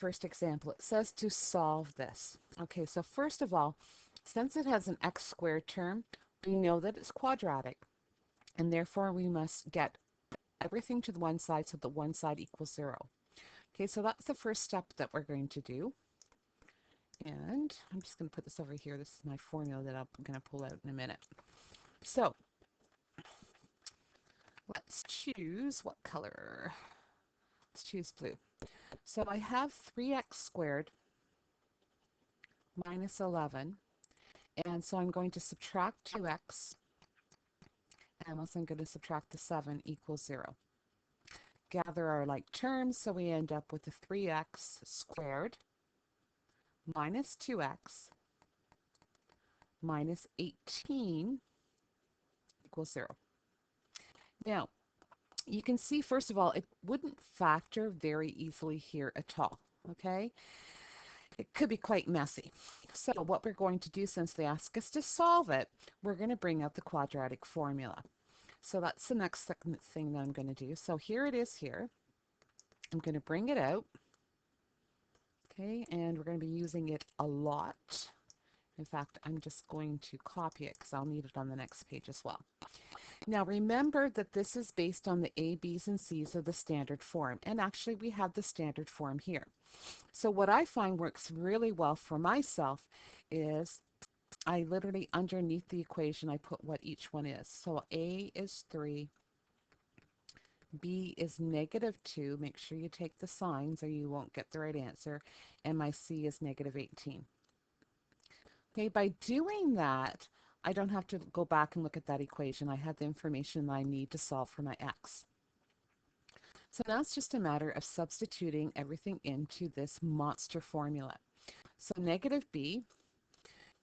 first example. It says to solve this. Okay, so first of all, since it has an x squared term, we know that it's quadratic, and therefore we must get everything to the one side so that one side equals 0. Okay, so that's the first step that we're going to do. And I'm just going to put this over here. This is my formula that I'm going to pull out in a minute. So let's choose what color? Let's choose blue. So I have 3x squared minus 11. And so I'm going to subtract 2x. And also I'm going to subtract the 7 equals 0. Gather our like terms, so we end up with a 3x squared minus 2x minus 18 equals 0. Now, you can see, first of all, it wouldn't factor very easily here at all, okay? It could be quite messy. So what we're going to do, since they ask us to solve it, we're going to bring out the quadratic formula. So that's the next thing that I'm going to do. So here it is here. I'm going to bring it out. Okay, and we're going to be using it a lot. In fact, I'm just going to copy it because I'll need it on the next page as well. Now remember that this is based on the A, B's, and C's of the standard form. And actually we have the standard form here. So what I find works really well for myself is I literally, underneath the equation, I put what each one is. So A is 3, B is negative 2. Make sure you take the signs or you won't get the right answer. And my C is negative 18. Okay, by doing that, I don't have to go back and look at that equation. I have the information that I need to solve for my x. So now it's just a matter of substituting everything into this monster formula. So negative b,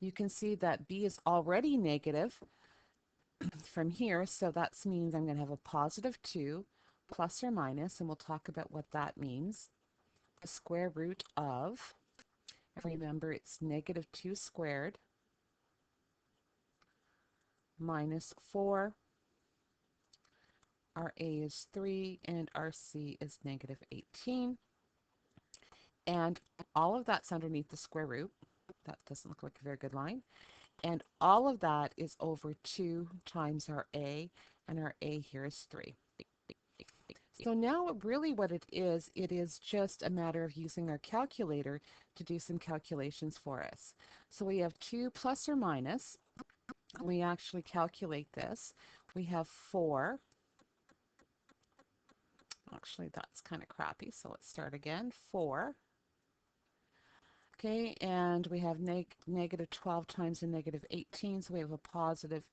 you can see that b is already negative from here, so that means I'm going to have a positive 2 plus or minus, and we'll talk about what that means. The square root of, remember it's negative 2 squared minus 4. Our A is 3 and our C is negative 18. And all of that's underneath the square root. That doesn't look like a very good line. And all of that is over 2 times our A, and our A here is 3. So now really what it is just a matter of using our calculator to do some calculations for us. So we have 2 plus or minus. We actually calculate this. We have 4. Actually, that's kind of crappy, so let's start again. 4. Okay, and we have negative 12 times a negative 18, so we have a positive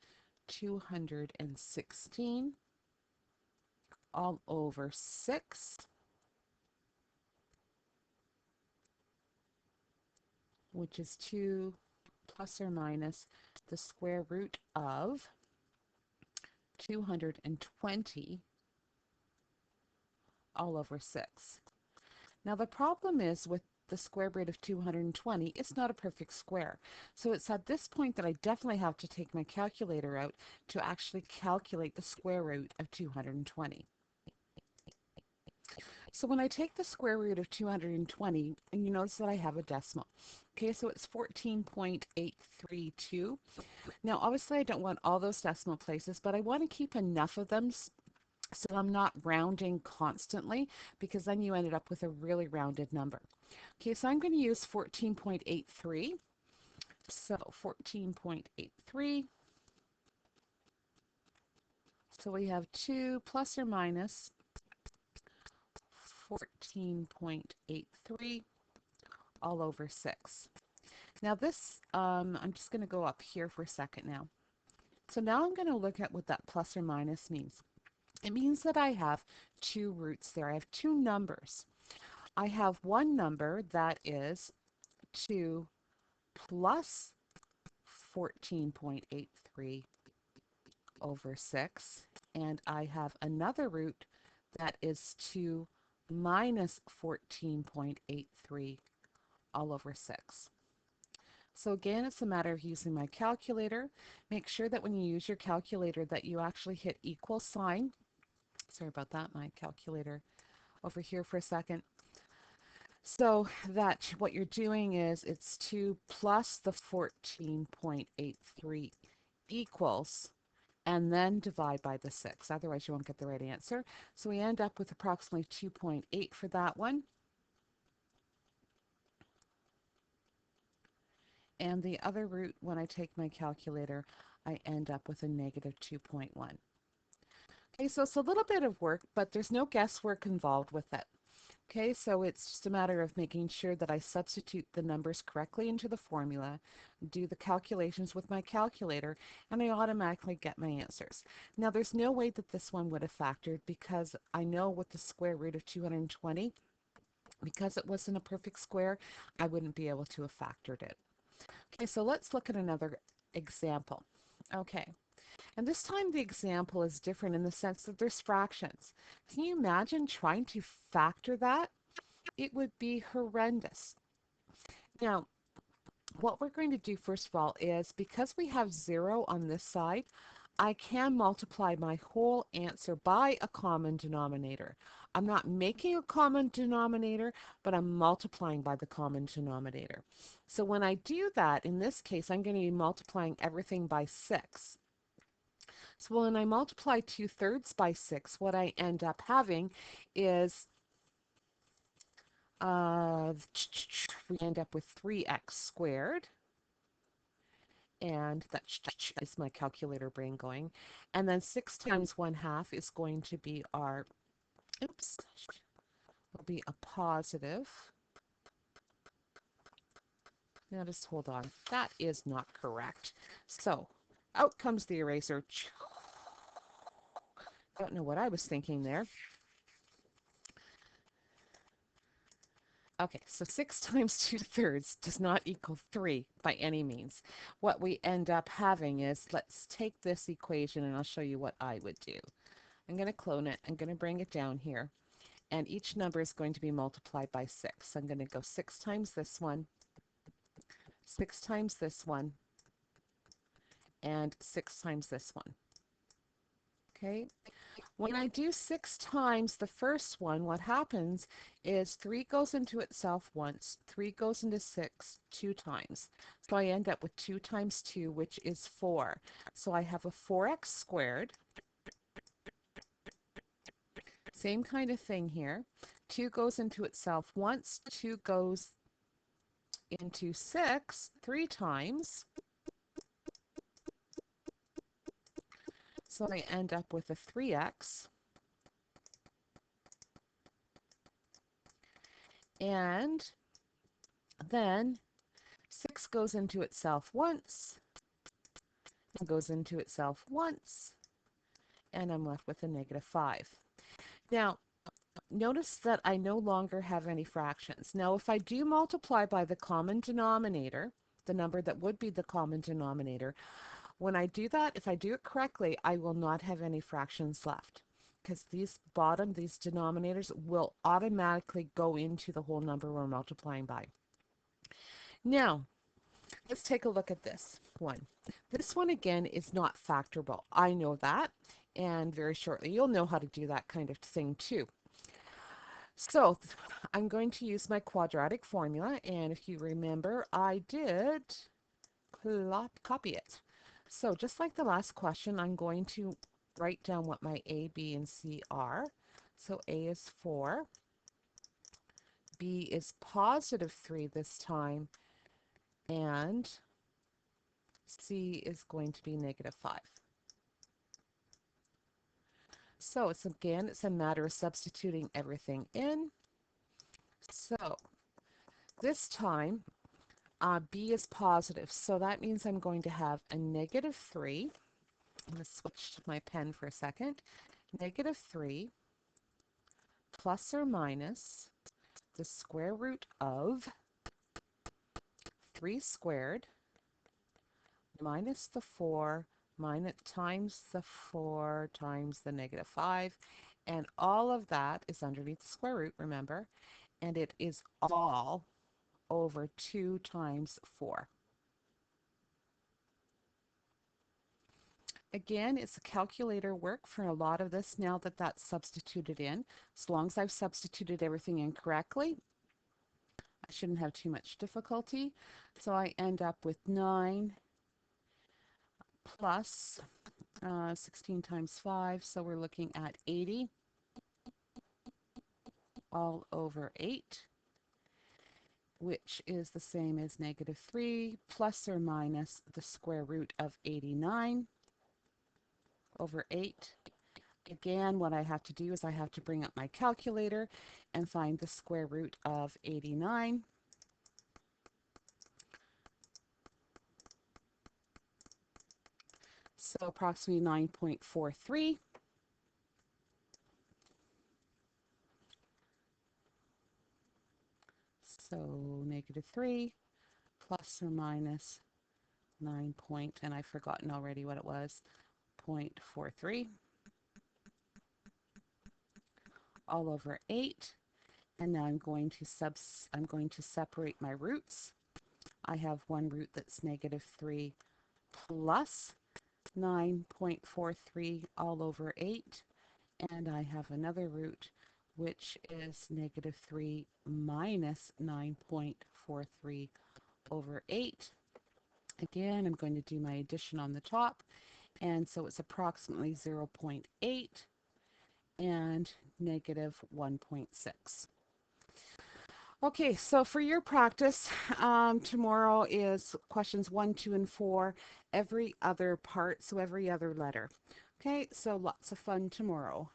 216 all over 6, which is 2 plus or minus the square root of 220 all over 6. Now the problem is with the square root of 220, it's not a perfect square. So it's at this point that I definitely have to take my calculator out to actually calculate the square root of 220. So when I take the square root of 220, and you notice that I have a decimal. Okay, so it's 14.832. Now obviously I don't want all those decimal places, but I want to keep enough of them so I'm not rounding constantly, because then you ended up with a really rounded number. Okay, so I'm going to use 14.83. So 14.83. So we have 2 plus or minus 14.83 all over 6. Now this, I'm just going to go up here for a second now. So now I'm going to look at what that plus or minus means. It means that I have 2 roots there. I have 2 numbers. I have one number that is 2 plus 14.83 over 6, and I have another root that is 2 minus 14.83 all over 6. So again, it's a matter of using my calculator. Make sure that when you use your calculator that you actually hit equal sign. Sorry about that, my calculator over here for a second. So that what you're doing is it's 2 plus the 14.83 equals, and then divide by the 6. Otherwise, you won't get the right answer. So we end up with approximately 2.8 for that one. And the other root, when I take my calculator, I end up with a negative 2.1. Okay, so it's a little bit of work, but there's no guesswork involved with it. Okay, so it's just a matter of making sure that I substitute the numbers correctly into the formula, do the calculations with my calculator, and I automatically get my answers. Now, there's no way that this one would have factored because I know with the square root of 220, because it wasn't a perfect square, I wouldn't be able to have factored it. Okay, so let's look at another example. Okay, and this time the example is different in the sense that there's fractions. Can you imagine trying to factor that? It would be horrendous. Now, what we're going to do first of all is because we have 0 on this side, I can multiply my whole answer by a common denominator. I'm not making a common denominator, but I'm multiplying by the common denominator. So when I do that, in this case, I'm going to be multiplying everything by 6. So when I multiply 2/3 by 6, what I end up having is we end up with 3x squared. And that is my calculator brain going. And then 6 times 1/2 is going to be our, oops, will be a positive. Now just hold on. That is not correct. So out comes the eraser. Don't know what I was thinking there. Okay, so 6 times 2/3 does not equal 3 by any means. What we end up having is, let's take this equation and I'll show you what I would do. I'm going to clone it. I'm going to bring it down here. And each number is going to be multiplied by 6. So I'm going to go 6 times this one, 6 times this one, and 6 times this one. Okay? When I do 6 times the first one, what happens is 3 goes into itself once, 3 goes into 6 2 times. So I end up with 2 times 2, which is 4. So I have a 4x squared. Same kind of thing here. 2 goes into itself once, 2 goes into 6 3 times. So I end up with a 3x. And then 6 goes into itself once, and goes into itself once, and I'm left with a negative 5. Now, notice that I no longer have any fractions. Now, if I do multiply by the common denominator, the number that would be the common denominator, when I do that, if I do it correctly, I will not have any fractions left because these denominators will automatically go into the whole number we're multiplying by. Now, let's take a look at this one. This one again is not factorable. I know that, and very shortly you'll know how to do that kind of thing too. So I'm going to use my quadratic formula, and if you remember, I did copy it. So just like the last question, I'm going to write down what my A, B, and C are. So A is 4, B is positive 3 this time, and C is going to be negative 5. So it's a matter of substituting everything in. So this time B is positive, so that means I'm going to have a negative 3. I'm going to switch to my pen for a second. Negative 3 plus or minus the square root of 3 squared minus the 4 minus times the 4 times the negative 5, and all of that is underneath the square root, remember, and it is all over 2 times 4. Again, it's a calculator work for a lot of this now that that's substituted in. As long as I've substituted everything in correctly, shouldn't have too much difficulty. So I end up with 9 plus 16 times 5, so we're looking at 80 all over 8, which is the same as negative 3 plus or minus the square root of 89 over 8. Again, what I have to do is I have to bring up my calculator and find the square root of 89. So approximately 9.43. So negative 3 plus or minus 9 point, and I've forgotten already what it was, 0.43 all over 8. And now I'm going to separate my roots. I have one root that's negative 3 plus 9.43 all over 8, and I have another root which is negative 3 minus 9.43 over 8. Again, I'm going to do my addition on the top, and so it's approximately 0.8 and negative 1.6. Okay, so for your practice, tomorrow is questions 1, 2, and 4, every other part, so every other letter. Okay, so lots of fun tomorrow.